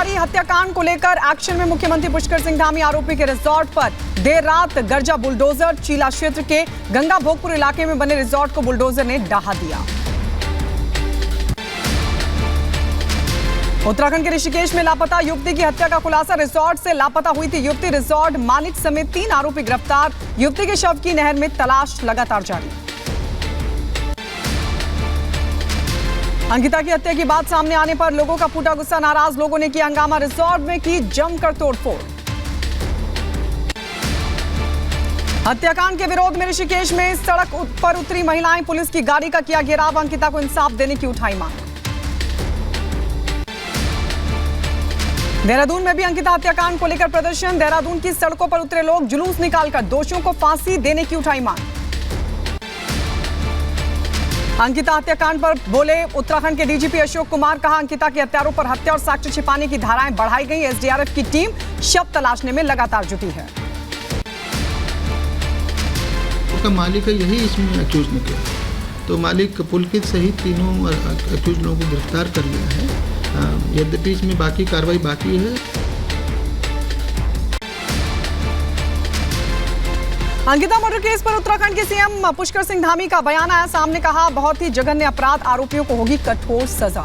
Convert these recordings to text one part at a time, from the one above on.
तिवारी हत्याकांड को लेकर एक्शन में मुख्यमंत्री पुष्कर सिंह धामी। आरोपी के रिजॉर्ट पर देर रात गरजा बुलडोजर। चीला क्षेत्र के गंगा भोगपुर इलाके में बने रिजॉर्ट को बुलडोजर ने ढहा दिया। उत्तराखंड के ऋषिकेश में लापता युवती की हत्या का खुलासा। रिजॉर्ट से लापता हुई थी युवती। रिजॉर्ट मालिक समेत 3 आरोपी गिरफ्तार। युवती के शव की नहर में तलाश लगातार जारी। अंकिता की हत्या की बात सामने आने पर लोगों का फूटा गुस्सा। नाराज लोगों ने किया हंगामा। रिजॉर्ट में की जमकर तोड़फोड़। हत्याकांड के विरोध में ऋषिकेश में सड़क पर उतरी महिलाएं। पुलिस की गाड़ी का किया घेराव। अंकिता को इंसाफ देने की उठाई मांग। देहरादून में भी अंकिता हत्याकांड को लेकर प्रदर्शन। देहरादून की सड़कों पर उतरे लोग। जुलूस निकालकर दोषियों को फांसी देने की उठाई मांग। अंकिता हत्याकांड पर बोले उत्तराखंड के डीजीपी अशोक कुमार। कहा अंकिता के हत्यारों पर हत्या और साक्ष्य छिपाने की धाराएं बढ़ाई गई। एसडीआरएफ की टीम शव तलाशने में लगातार जुटी है। का मालिक है, यही इसमें अक्यूज निकला। तो मालिक पुलकित सहित तीनों अक्यूज लोगों को गिरफ्तार कर लिया है। यद्यपि इसमें बाकी कार्रवाई बाकी है। अंकिता मर्डर केस पर उत्तराखंड के सीएम पुष्कर सिंह धामी का बयान आया सामने। कहा बहुत ही जघन्य अपराध, आरोपियों को होगी कठोर सजा।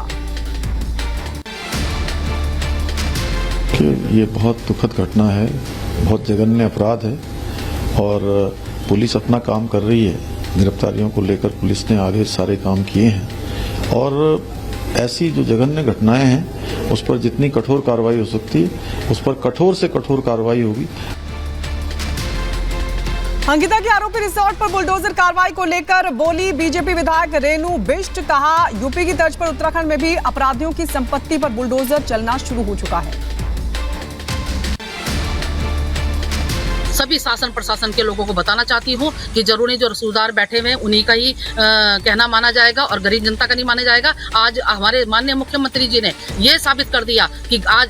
ये बहुत दुखद घटना है, बहुत जघन्य अपराध है और पुलिस अपना काम कर रही है। गिरफ्तारियों को लेकर पुलिस ने आगे सारे काम किए हैं और ऐसी जो जघन्य घटनाएं हैं उस पर जितनी कठोर कार्रवाई हो सकती है उस पर कठोर से कठोर कार्रवाई होगी। अंकिता के आरोपी रिजॉर्ट पर बुलडोजर कार्रवाई को लेकर बोली बीजेपी विधायक रेणु बिष्ट। कहा यूपी की तर्ज पर उत्तराखंड में भी अपराधियों की संपत्ति पर बुलडोजर चलना शुरू हो चुका है। सभी शासन प्रशासन के लोगों को बताना चाहती हूँ कि जरूरी जो रसूलदार बैठे हुए हैं उन्हीं का ही कहना माना जाएगा और गरीब जनता का नहीं माना जाएगा। आज हमारे माननीय मुख्यमंत्री जी ने ये साबित कर दिया कि आज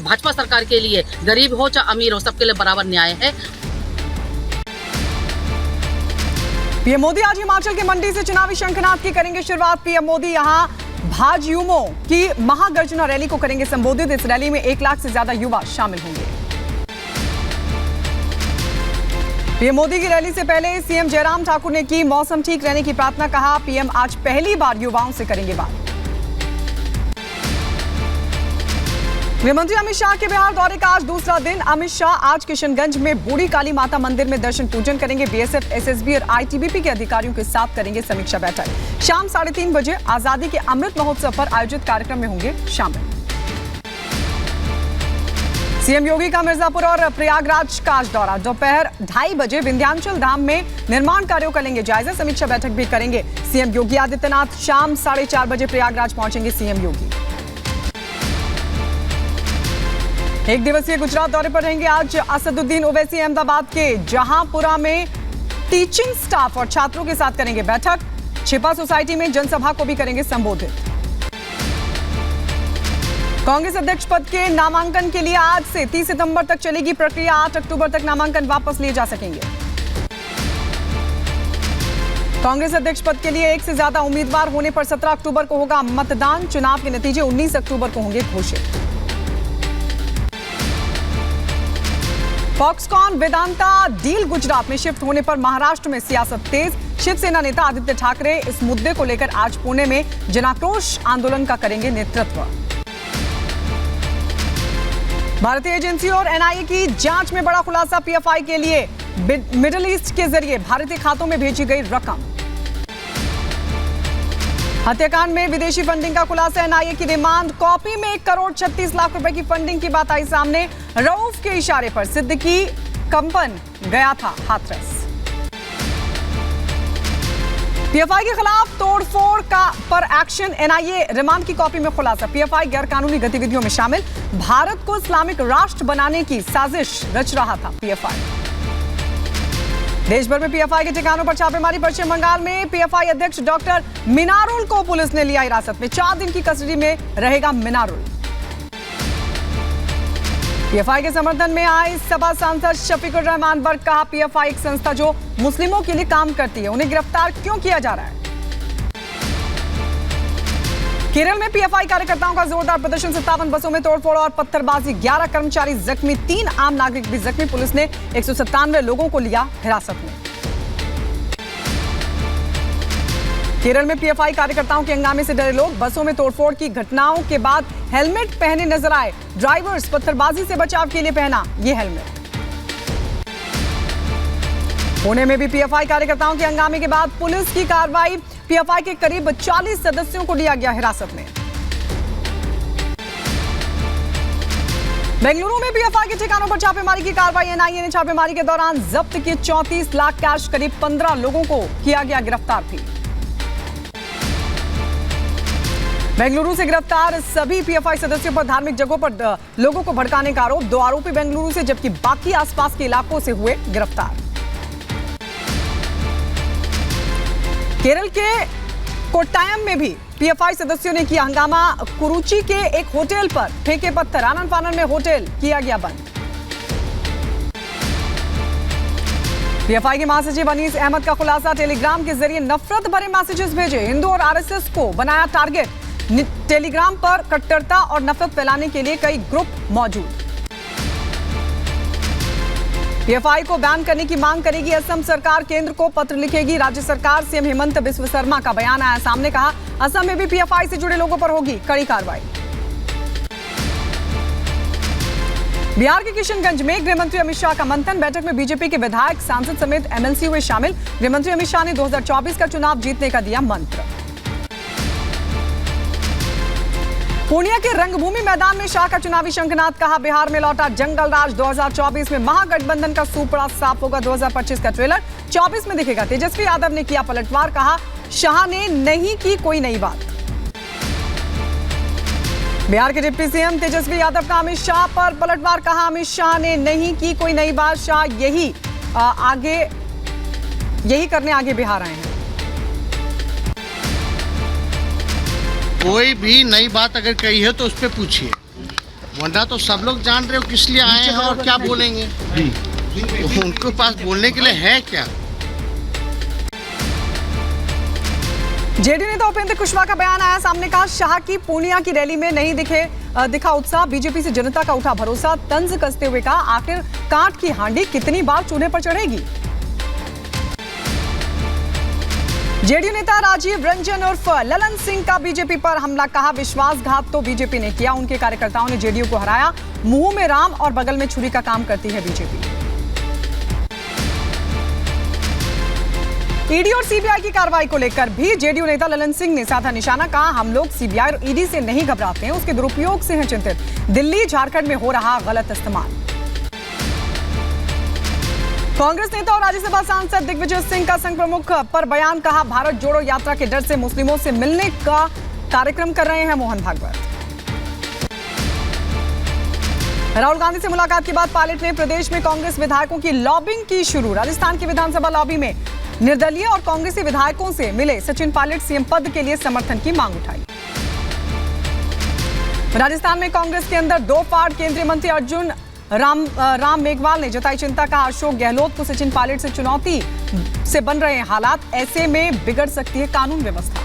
भाजपा सरकार के लिए गरीब हो चाहे अमीर हो सबके लिए बराबर न्याय है। पीएम मोदी आज हिमाचल के मंडी से चुनावी शंखनाद की करेंगे शुरुआत। पीएम मोदी यहां भाजयुमो की महागर्जना रैली को करेंगे संबोधित। इस रैली में 1 लाख से ज्यादा युवा शामिल होंगे। पीएम मोदी की रैली से पहले सीएम जयराम ठाकुर ने की मौसम ठीक रहने की प्रार्थना। कहा पीएम आज पहली बार युवाओं से करेंगे बात। गृहमंत्री अमित शाह के बिहार दौरे का आज दूसरा दिन। अमित शाह आज किशनगंज में बूढ़ी काली माता मंदिर में दर्शन पूजन करेंगे। बीएसएफ, एसएसबी और आईटीबीपी के अधिकारियों के साथ करेंगे समीक्षा बैठक। शाम 3:30 बजे आजादी के अमृत महोत्सव पर आयोजित कार्यक्रम में होंगे शामिल। सीएम योगी का मिर्जापुर और प्रयागराज का आज दौरा। दोपहर 2:30 बजे विंध्याचल धाम में निर्माण कार्यों का लेंगे जायजा। समीक्षा बैठक भी करेंगे सीएम योगी आदित्यनाथ। शाम 4:30 बजे प्रयागराज पहुंचेंगे सीएम योगी। 1 दिवसीय गुजरात दौरे पर रहेंगे आज असदुद्दीन ओवैसी। अहमदाबाद के जहांपुरा में टीचिंग स्टाफ और छात्रों के साथ करेंगे बैठक। छिपा सोसाइटी में जनसभा को भी करेंगे संबोधित। कांग्रेस अध्यक्ष पद के नामांकन के लिए आज से 30 सितंबर तक चलेगी प्रक्रिया। 8 अक्टूबर तक नामांकन वापस लिए जा सकेंगे। कांग्रेस अध्यक्ष पद के लिए 1 से ज्यादा उम्मीदवार होने पर 17 अक्टूबर को होगा मतदान। चुनाव के नतीजे 19 अक्टूबर को होंगे घोषित। फॉक्सकॉन वेदांता डील गुजरात में शिफ्ट होने पर महाराष्ट्र में सियासत तेज। शिवसेना नेता आदित्य ठाकरे इस मुद्दे को लेकर आज पुणे में जनाक्रोश आंदोलन का करेंगे नेतृत्व। भारतीय एजेंसी और एनआईए की जांच में बड़ा खुलासा। पीएफआई के लिए मिडिल ईस्ट के जरिए भारतीय खातों में भेजी गई रकम। हत्याकांड में विदेशी फंडिंग का खुलासा। एनआईए की रिमांड कॉपी में 1 करोड़ 36 लाख रुपए की फंडिंग की बात आई सामने। रऊफ के इशारे पर सिद्दीकी कंपन गया था हाथरस। पीएफआई के खिलाफ तोड़फोड़ पर एक्शन। एनआईए रिमांड की कॉपी में खुलासा। पीएफआई गैरकानूनी गतिविधियों में शामिल। भारत को इस्लामिक राष्ट्र बनाने की साजिश रच रहा था पीएफआई। देश भर में पीएफआई के ठिकानों पर छापेमारी। पश्चिम बंगाल में पीएफआई अध्यक्ष डॉक्टर मिनारुल को पुलिस ने लिया हिरासत में। 4 दिन की कस्टडी में रहेगा मिनारुल। पीएफआई के समर्थन में आए सपा सांसद शफीकुर रहमान बर्क। कहा पीएफआई एक संस्था जो मुस्लिमों के लिए काम करती है, उन्हें गिरफ्तार क्यों किया जा रहा है। केरल में पीएफआई कार्यकर्ताओं का जोरदार प्रदर्शन, 57 बसों में तोड़फोड़ और पत्थरबाजी, 11 कर्मचारी जख्मी, 3 आम नागरिक भी जख्मी। पुलिस ने 197 लोगों को लिया हिरासत में। केरल में पीएफआई कार्यकर्ताओं के हंगामे से डरे लोग, बसों में तोड़फोड़ की घटनाओं के बाद हेलमेट पहने नजर आए ड्राइवर्स, पत्थरबाजी से बचाव के लिए पहना ये हेलमेट। पुणे में भी पीएफआई कार्यकर्ताओं के हंगामे के बाद पुलिस की कार्रवाई, पीएफआई के करीब 40 सदस्यों को लिया गया हिरासत में। बेंगलुरु में पीएफआई के ठिकानों पर छापेमारी की कार्रवाई, एनआईए ने छापेमारी के दौरान जब्त किए 34 लाख कैश, करीब 15 लोगों को किया गया गिरफ्तार भी। बेंगलुरु से गिरफ्तार सभी पीएफआई सदस्यों पर धार्मिक जगहों पर लोगों को भड़काने का आरोप, 2 आरोपी बेंगलुरु से जबकि बाकी आसपास के इलाकों से हुए गिरफ्तार। केरल के कोट्टायम में भी पीएफआई सदस्यों ने किया हंगामा, कुरुची के एक होटल पर फेंके पत्थर, आनन फानन में होटल किया गया बंद। पीएफआई के महासचिव अनीस अहमद का खुलासा, टेलीग्राम के जरिए नफरत भरे मैसेजेस भेजे, हिंदू और आरएसएस को बनाया टारगेट। टेलीग्राम पर कट्टरता और नफरत फैलाने के लिए कई ग्रुप मौजूद। पीएफआई को बैन करने की मांग करेगी असम सरकार, केंद्र को पत्र लिखेगी राज्य सरकार। सीएम हेमंत बिस्व शर्मा का बयान आया सामने, कहा असम में भी पीएफआई से जुड़े लोगों पर होगी कड़ी कार्रवाई। बिहार के किशनगंज में गृहमंत्री अमित शाह का मंथन, बैठक में बीजेपी के विधायक, सांसद समेत एमएलसी हुए शामिल। गृहमंत्री अमित शाह ने 2024 का चुनाव जीतने का दिया मंत्र। पूर्णिया के रंगभूमि मैदान में शाह का चुनावी शंखनाद, कहा बिहार में लौटा जंगल राज, 2024 में महागठबंधन का सूपड़ा साफ होगा। 2025 का ट्रेलर 24 में दिखेगा। तेजस्वी यादव ने किया पलटवार, कहा शाह ने नहीं की कोई नई बात। बिहार के डिप्टी सीएम तेजस्वी यादव का अमित शाह पर पलटवार, कहा अमित शाह ने नहीं की कोई नई बात, शाह यही करने आगे बिहार आए हैं। कोई भी नई बात अगर कही है तो उस पर पूछिए, वरना तो सब लोग जान रहे हो किस लिए आए हैं और क्या बोलेंगे। तो उनके पास बोलने के लिए है क्या। जेडीयू नेता उपेंद्र कुशवाहा का बयान आया सामने, कहा शाह की पूर्णिया की रैली में नहीं दिखा उत्साह, बीजेपी से जनता का उठा भरोसा। तंज कसते हुए कहा आखिर कांट की हांडी कितनी बार चूल्हे पर चढ़ेगी। जेडीयू नेता राजीव रंजन उर्फ ललन सिंह का बीजेपी पर हमला, कहा विश्वासघात तो बीजेपी ने किया, उनके कार्यकर्ताओं ने जेडीयू को हराया। मुंह में राम और बगल में छुरी का काम करती है बीजेपी। ईडी और सीबीआई की कार्रवाई को लेकर भी जेडीयू नेता ललन सिंह ने साधा निशाना, कहा हम लोग सीबीआई और ईडी से नहीं घबराते हैं, उसके दुरुपयोग से हैं चिंतित। दिल्ली झारखंड में हो रहा गलत इस्तेमाल। कांग्रेस नेता और राज्यसभा सांसद दिग्विजय सिंह का संघ प्रमुख पर बयान, कहा भारत जोड़ो यात्रा के डर से मुस्लिमों से मिलने का कार्यक्रम कर रहे हैं मोहन भागवत। राहुल गांधी से मुलाकात के बाद पायलट ने प्रदेश में कांग्रेस विधायकों की लॉबिंग की शुरू। राजस्थान की विधानसभा लॉबी में निर्दलीय और कांग्रेसी विधायकों से मिले सचिन पायलट, सीएम पद के लिए समर्थन की मांग उठाई। राजस्थान में कांग्रेस के अंदर 2 फाड़, केंद्रीय मंत्री अर्जुन राम मेघवाल ने जताई चिंता, का अशोक गहलोत को सचिन पायलट से चुनौती से बन रहे हैं हालात, ऐसे में बिगड़ सकती है कानून व्यवस्था।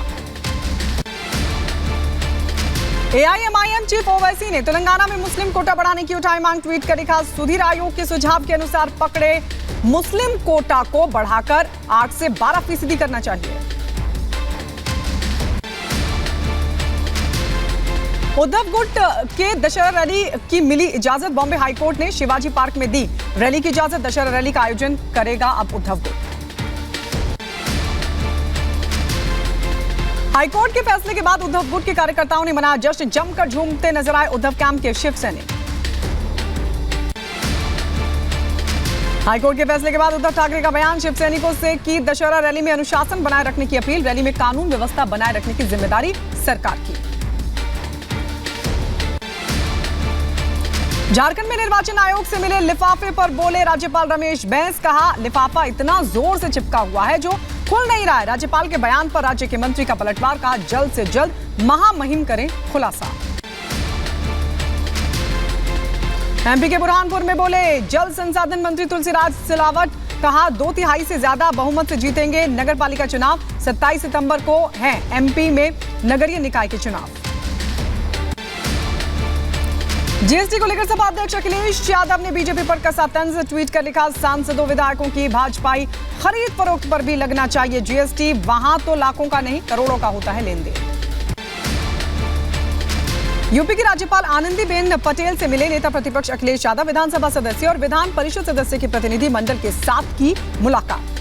एआईएमआईएम चीफ ओवैसी ने तेलंगाना में मुस्लिम कोटा बढ़ाने की उठाई मांग, ट्वीट कर लिखा सुधीर आयोग के सुझाव के अनुसार पकड़े मुस्लिम कोटा को बढ़ाकर 8 से 12% करना चाहिए। उद्धव गुट के दशहरा रैली की मिली इजाजत, बॉम्बे हाईकोर्ट ने शिवाजी पार्क में दी रैली की इजाजत। दशहरा रैली का आयोजन करेगा अब उद्धव गुट। हाईकोर्ट के फैसले के बाद उद्धव गुट के कार्यकर्ताओं ने मनाया जश्न, जमकर झूमते नजर आए उद्धव कैंप के शिव सैनिक। हाईकोर्ट के फैसले के बाद उद्धव ठाकरे का बयान, शिव सैनिकों से की दशहरा रैली में अनुशासन बनाए रखने की अपील, रैली में कानून व्यवस्था बनाए रखने की जिम्मेदारी सरकार की। झारखंड में निर्वाचन आयोग से मिले लिफाफे पर बोले राज्यपाल रमेश बैस, कहा लिफाफा इतना जोर से चिपका हुआ है जो खुल नहीं रहा है। राज्यपाल के बयान पर राज्य के मंत्री का पलटवार, कहा जल्द से जल्द महामहिम करें खुलासा। एमपी के बुरहानपुर में बोले जल संसाधन मंत्री तुलसीराज सिलावट, कहा 2/3 से ज्यादा बहुमत से जीतेंगे नगर पालिका चुनाव। 27 सितंबर को है एमपी में नगरीय निकाय के चुनाव। जीएसटी को लेकर सपा अध्यक्ष अखिलेश यादव ने बीजेपी पर कसा तंज। ट्वीट कर लिखा, सांसदों विधायकों की भाजपाई खरीद फरोख्त पर भी लगना चाहिए जीएसटी। वहां तो लाखों का नहीं करोड़ों का होता है लेन देन। यूपी की राज्यपाल आनंदीबेन पटेल से मिले नेता प्रतिपक्ष अखिलेश यादव। विधानसभा सदस्य और विधान परिषद सदस्य के प्रतिनिधि मंडल के साथ की मुलाकात।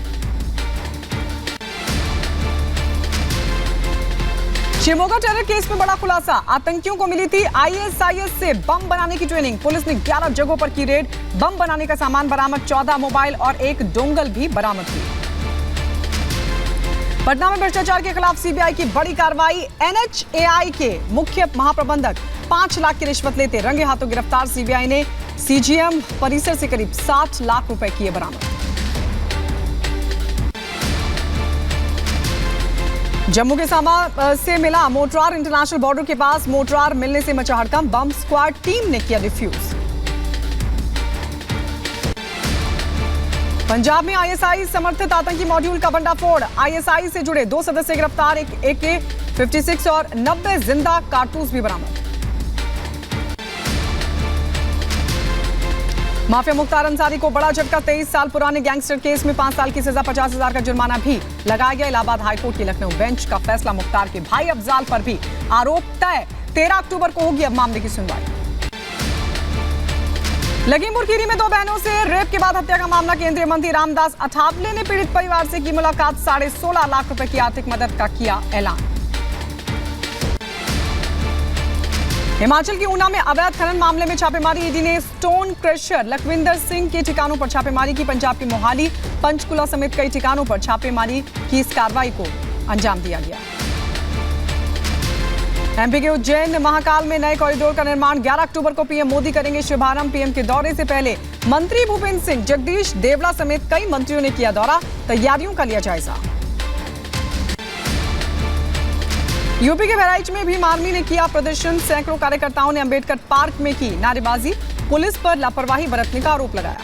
शिमोगा टेरर केस में बड़ा खुलासा। आतंकियों को मिली थी आईएसआईएस से बम बनाने की ट्रेनिंग। पुलिस ने 11 जगहों पर की रेड। बम बनाने का सामान बरामद, 14 मोबाइल और एक डोंगल भी बरामद हुई। पटना में भ्रष्टाचार के खिलाफ सीबीआई की बड़ी कार्रवाई। एनएचएआई के मुख्य महाप्रबंधक 5 लाख की रिश्वत लेते रंगे हाथों गिरफ्तार। सीबीआई ने सीजीएम परिसर से करीब 60 लाख रुपए किए बरामद। जम्मू के सामा से मिला मोटरार इंटरनेशनल बॉर्डर के पास। मोटरार मिलने से मचा हड़कंप। बम स्क्वाड टीम ने किया डिफ्यूज। पंजाब में आईएसआई समर्थित आतंकी मॉड्यूल का भंडाफोड़। आईएसआई से जुड़े 2 सदस्य गिरफ्तार। एक AK-56 और 90 जिंदा कारतूस भी बरामद। माफिया मुख्तार अंसारी को बड़ा झटका। 23 साल पुराने गैंगस्टर केस में 5 साल की सजा, 50,000 का जुर्माना भी लगाया गया। इलाहाबाद हाईकोर्ट की लखनऊ बेंच का फैसला। मुख्तार के भाई अफजाल पर भी आरोप तय। 13 अक्टूबर को होगी अब मामले की सुनवाई। लखीमपुर खीरी में 2 बहनों से रेप के बाद हत्या का मामला। केंद्रीय मंत्री रामदास अठावले ने पीड़ित परिवार से की मुलाकात। 16.5 लाख रुपए की आर्थिक मदद का किया ऐलान। हिमाचल के ऊना में अवैध खनन मामले में छापेमारी। ईडी ने स्टोन क्रशर लखविंदर सिंह के ठिकानों पर छापेमारी की। पंजाब के मोहाली, पंचकुला समेत कई ठिकानों पर छापेमारी की इस कार्रवाई को अंजाम दिया गया। एमपी के उज्जैन महाकाल में नए कॉरिडोर का निर्माण। 11 अक्टूबर को पीएम मोदी करेंगे शुभारंभ। पीएम के दौरे से पहले मंत्री भूपेंद्र सिंह, जगदीश देवड़ा समेत कई मंत्रियों ने किया दौरा। तैयारियों का लिया जायजा। यूपी के बहराइच में भी आर्मी ने किया प्रदर्शन। सैकड़ों कार्यकर्ताओं ने अंबेडकर पार्क में की नारेबाजी। पुलिस पर लापरवाही बरतने का आरोप लगाया।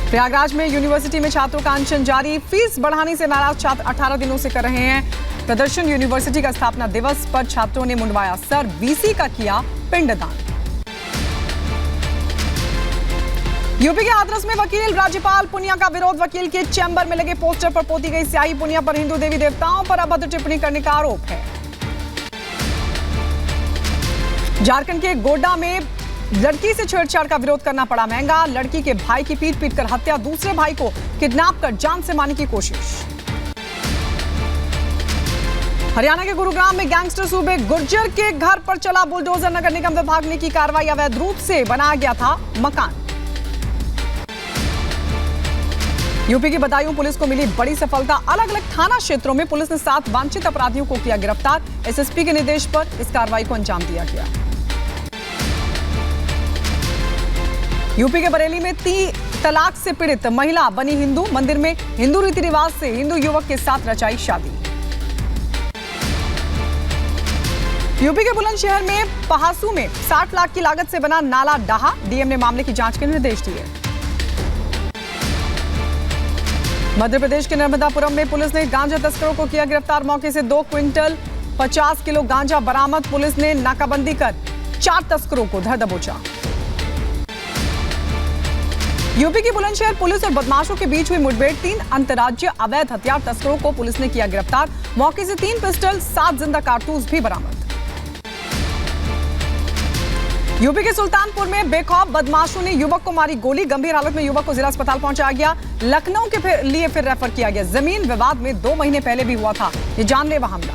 प्रयागराज में यूनिवर्सिटी में छात्रों का अनशन जारी। फीस बढ़ाने से नाराज छात्र 18 दिनों से कर रहे हैं प्रदर्शन। यूनिवर्सिटी का स्थापना दिवस पर छात्रों ने मुंडवाया सर। वीसी का किया पिंडदान। यूपी के हाथरस में वकील राज्यपाल पुनिया का विरोध। वकील के चैम्बर में लगे पोस्टर पर पोती गई स्याही। पुनिया पर हिंदू देवी देवताओं पर अभद्र टिप्पणी करने का आरोप है। झारखंड के गोड्डा में लड़की से छेड़छाड़ का विरोध करना पड़ा महंगा। लड़की के भाई की पीट कर हत्या। दूसरे भाई को किडनैप कर जान से मारने की कोशिश। हरियाणा के गुरुग्राम में गैंगस्टर सूबे गुर्जर के घर पर चला बुलडोजर। नगर निगम विभाग ने की कार्रवाई। अवैध रूप से बनाया गया था मकान। यूपी की बदायूं पुलिस को मिली बड़ी सफलता। अलग अलग थाना क्षेत्रों में पुलिस ने 7 वांछित अपराधियों को किया गिरफ्तार। एसएसपी के निर्देश पर इस कार्रवाई को अंजाम दिया गया। यूपी के बरेली में 3 तलाक से पीड़ित महिला बनी हिंदू। मंदिर में हिंदू रीति रिवाज से हिंदू युवक के साथ रचाई शादी। यूपी के बुलंदशहर में पहासू में 60 लाख की लागत से बना नाला डहा। डीएम ने मामले की जांच के निर्देश दिए। मध्य प्रदेश के नर्मदापुरम में पुलिस ने गांजा तस्करों को किया गिरफ्तार। मौके से 2 क्विंटल 50 किलो गांजा बरामद। पुलिस ने नाकाबंदी कर 4 तस्करों को धर दबोचा। यूपी की बुलंदशहर पुलिस और बदमाशों के बीच हुई मुठभेड़। 3 अंतर्राज्यीय अवैध हथियार तस्करों को पुलिस ने किया गिरफ्तार। मौके से 3 पिस्टल, 7 जिंदा कारतूस भी बरामद। यूपी के सुल्तानपुर में बेखौफ बदमाशों ने युवक को मारी गोली। गंभीर हालत में युवक को जिला अस्पताल पहुंचाया गया। लखनऊ के लिए फिर रेफर किया गया। जमीन विवाद में 2 महीने पहले भी हुआ था ये जानलेवा हमला।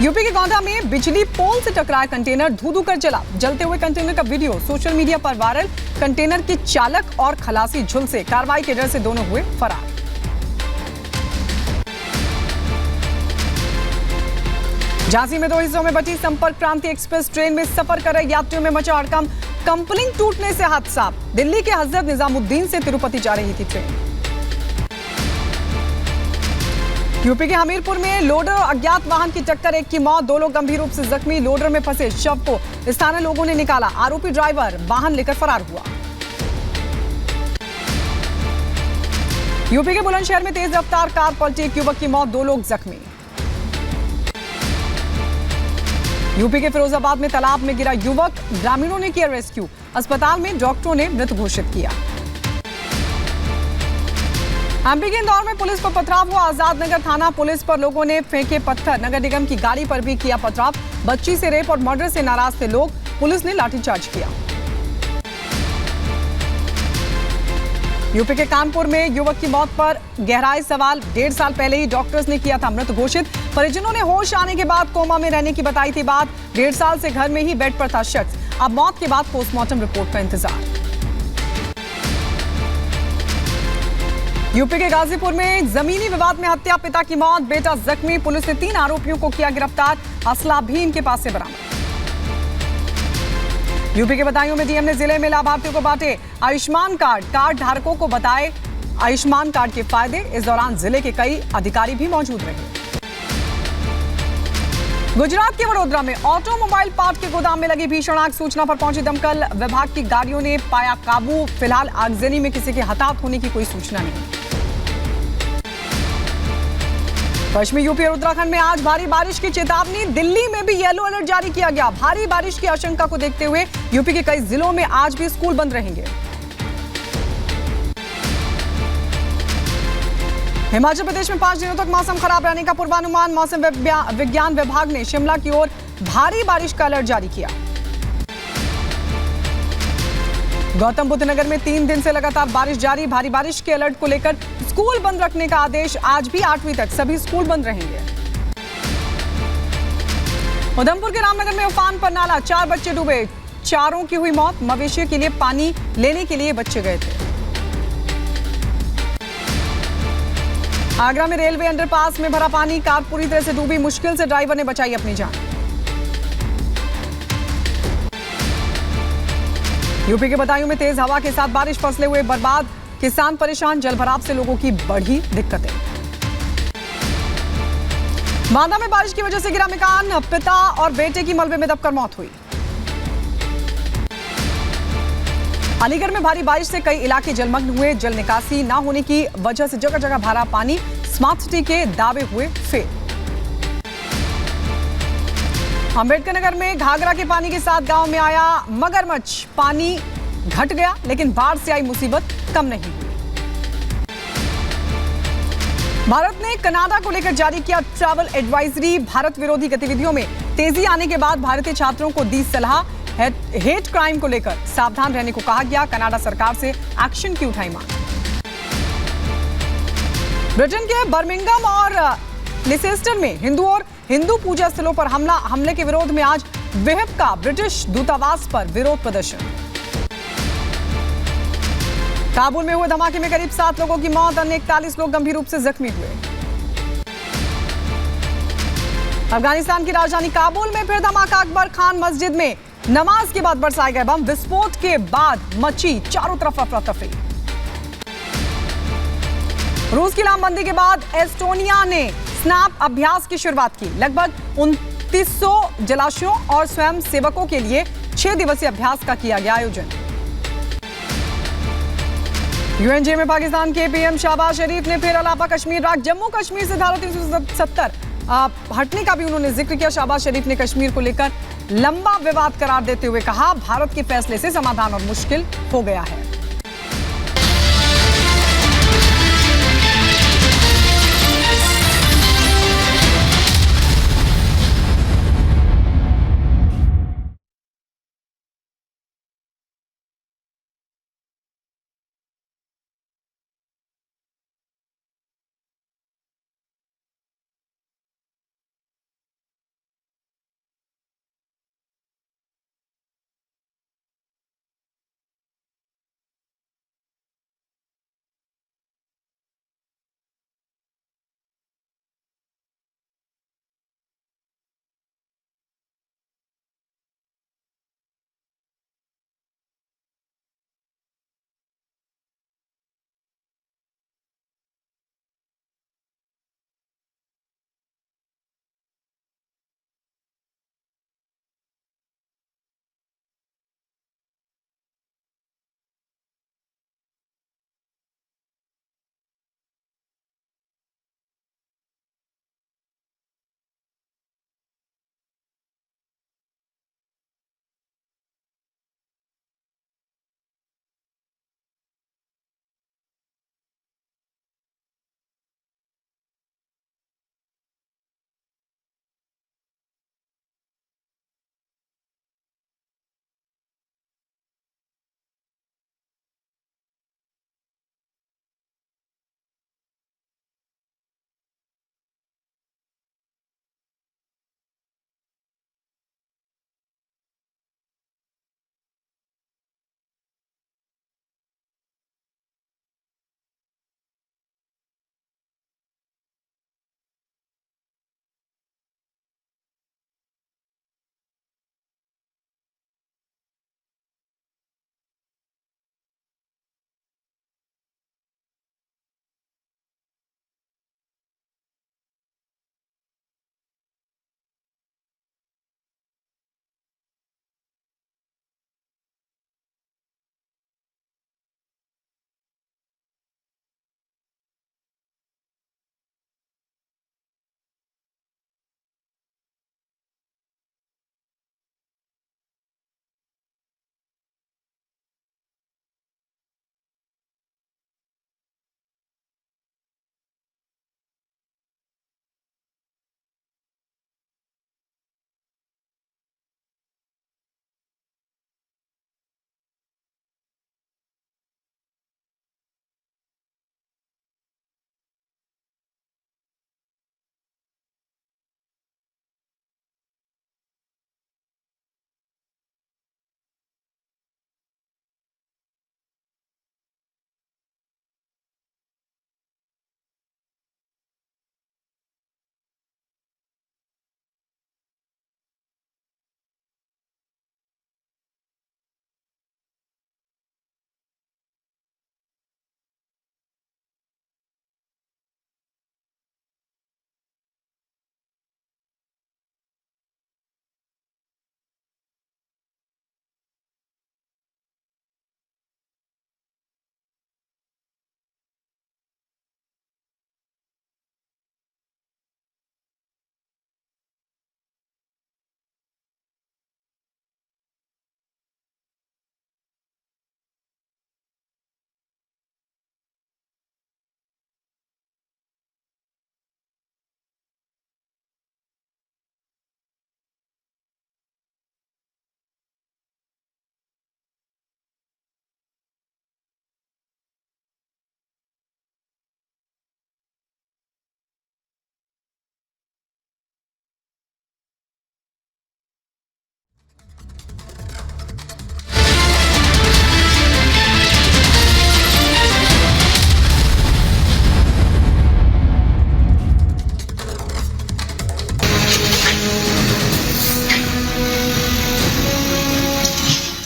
यूपी के गोंडा में बिजली पोल से टकराया कंटेनर। धू-धू कर जला। जलते हुए कंटेनर का वीडियो सोशल मीडिया पर वायरल। कंटेनर के चालक और खलासी झुलसे। कार्रवाई के डर से दोनों हुए फरार। झांसी में 2 हिस्सों में बटी संपर्क क्रांति एक्सप्रेस ट्रेन में सफर कर रहे यात्रियों में मचा हड़कंप। कंपलिंग टूटने से हादसा। दिल्ली के हजरत निजामुद्दीन से तिरुपति जा रही थी ट्रेन। यूपी के हमीरपुर में लोडर और अज्ञात वाहन की टक्कर। 1 की मौत, 2 लोग गंभीर रूप से जख्मी। लोडर में फंसे शव को स्थानीय लोगों ने निकाला। आरोपी ड्राइवर वाहन लेकर फरार हुआ। यूपी के बुलंदशहर में तेज रफ्तार कार पलटी। 1 युवक की मौत, 2 लोग जख्मी। यूपी के फिरोजाबाद में तालाब में गिरा युवक, ग्रामीणों ने किया रेस्क्यू। अस्पताल में डॉक्टरों ने मृत घोषित किया। एमपी के इंदौर में पुलिस पर पथराव हुआ। आजाद नगर थाना पुलिस पर लोगों ने फेंके पत्थर। नगर निगम की गाड़ी पर भी किया पथराव। बच्ची से रेप और मर्डर से नाराज थे लोग, पुलिस ने लाठीचार्ज किया। यूपी के कानपुर में युवक की मौत पर गहराए सवाल। 1.5 साल पहले ही डॉक्टर्स ने किया था मृत घोषित। परिजनों ने होश आने के बाद कोमा में रहने की बताई थी बात। 1.5 साल से घर में ही बेड पर था शख्स। अब मौत के बाद पोस्टमार्टम रिपोर्ट का इंतजार। यूपी के गाजीपुर में जमीनी विवाद में हत्या, पिता की मौत, बेटा जख्मी। पुलिस ने 3 आरोपियों को किया गिरफ्तार। असला भी इनके पास से बरामद। यूपी के बदायूं में डीएम ने जिले में लाभार्थियों को बांटे आयुष्मान कार्ड धारकों को बताए आयुष्मान कार्ड के फायदे। इस दौरान जिले के कई अधिकारी भी मौजूद रहे। गुजरात के वडोदरा में ऑटोमोबाइल पार्ट के गोदाम में लगी भीषण आग। सूचना पर पहुंची दमकल विभाग की गाड़ियों ने पाया काबू। फिलहाल आगजनी में किसी के हताहत होने की कोई सूचना नहीं। पश्चिमी यूपी और उत्तराखंड में आज भारी बारिश की चेतावनी। दिल्ली में भी येलो अलर्ट जारी किया गया। भारी बारिश की आशंका को देखते हुए यूपी के कई जिलों में आज भी स्कूल बंद रहेंगे। हिमाचल प्रदेश में 5 दिनों तक मौसम खराब रहने का पूर्वानुमान। मौसम विज्ञान विभाग ने शिमला की ओर भारी बारिश का अलर्ट जारी किया। गौतम बुद्ध नगर में 3 दिन से लगातार बारिश जारी। भारी बारिश के अलर्ट को लेकर स्कूल बंद रखने का आदेश। आज भी 8वीं तक सभी स्कूल बंद रहेंगे। उधमपुर के रामनगर में उफान पर नाला, 4 बच्चे डूबे, 4 की हुई मौत। मवेशियों के लिए पानी लेने के लिए बच्चे गए थे। आगरा में रेलवे अंडरपास में भरा पानी, कार पूरी तरह से डूबी। मुश्किल से ड्राइवर ने बचाई अपनी जान। यूपी के बदायूं में तेज हवा के साथ बारिश, फसलें हुए बर्बाद, किसान परेशान। जलभराव से लोगों की बढ़ी दिक्कतें। बांदा में बारिश की वजह से गिरा मकान, पिता और बेटे की मलबे में दबकर मौत हुई। अलीगढ़ में भारी बारिश से कई इलाके जलमग्न हुए। जल निकासी न होने की वजह से जगह जगह भरा पानी। स्मार्ट सिटी के दावे हुए फेल। अंबेडकर नगर में घाघरा के पानी के साथ गांव में आया मगरमच्छ। पानी घट गया लेकिन बाढ़ से आई मुसीबत कम नहीं हुई। भारत ने कनाडा को लेकर जारी किया ट्रैवल एडवाइजरी। भारत विरोधी गतिविधियों में तेजी आने के बाद भारतीय छात्रों को दी सलाह। हेट क्राइम को लेकर सावधान रहने को कहा गया। कनाडा सरकार से एक्शन की उठाई मांग। ब्रिटेन के बर्मिंघम और लिसेस्टर में हिंदू पूजा स्थलों पर हमले के विरोध में आज विहिप का ब्रिटिश दूतावास पर विरोध प्रदर्शन। काबुल में हुए धमाके में करीब 7 लोगों की मौत, अन्य 41 लोग गंभीर रूप से जख्मी हुए। अफगानिस्तान की राजधानी काबुल में फिर धमाका। अकबर खान मस्जिद में नमाज के बाद बरसाए गए बम। विस्फोट के बाद मची चारों तरफ अफरा तफरी। रूस की लामबंदी के बाद एस्टोनिया ने स्नैप अभ्यास की शुरुआत की। लगभग 2900 जलाशयों और स्वयं सेवकों के लिए 6 दिवसीय अभ्यास का किया गया आयोजन। यूएनजे में पाकिस्तान के पीएम शहबाज शरीफ ने फिर अलापा कश्मीर राग। जम्मू कश्मीर से धारा 370 हटने का भी उन्होंने जिक्र किया। शहबाज शरीफ ने कश्मीर को लेकर लंबा विवाद करार देते हुए कहा, भारत के फैसले से समाधान और मुश्किल हो गया है।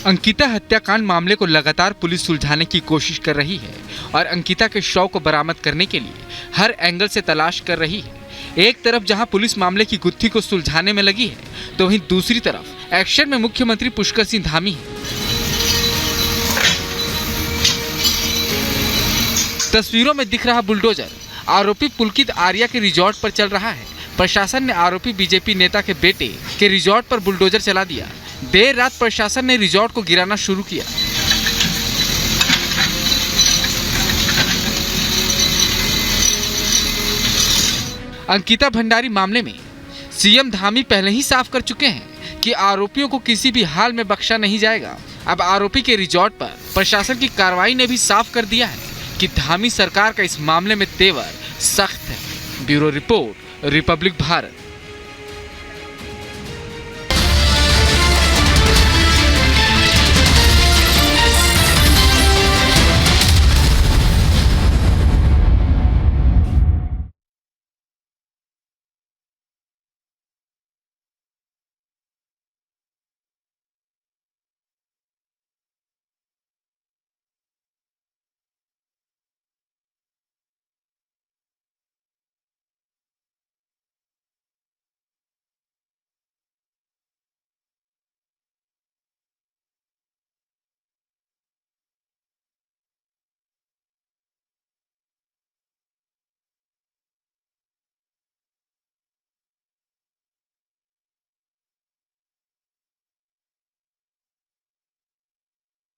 अंकिता हत्याकांड मामले को लगातार पुलिस सुलझाने की कोशिश कर रही है और अंकिता के शव को बरामद करने के लिए हर एंगल से तलाश कर रही है। एक तरफ जहां पुलिस मामले की गुत्थी को सुलझाने में लगी है, तो वहीं दूसरी तरफ एक्शन में मुख्यमंत्री पुष्कर सिंह धामी है। तस्वीरों में दिख रहा बुलडोजर आरोपी पुलकित आर्या के रिजॉर्ट पर चल रहा है। प्रशासन ने आरोपी बीजेपी नेता के बेटे के रिजॉर्ट पर बुलडोजर चला दिया। देर रात प्रशासन ने रिजॉर्ट को गिराना शुरू किया। अंकिता भंडारी मामले में सीएम धामी पहले ही साफ कर चुके हैं कि आरोपियों को किसी भी हाल में बख्शा नहीं जाएगा। अब आरोपी के रिजॉर्ट पर प्रशासन की कार्रवाई ने भी साफ कर दिया है कि धामी सरकार का इस मामले में तेवर सख्त है। Bureau report, Republic Bharat.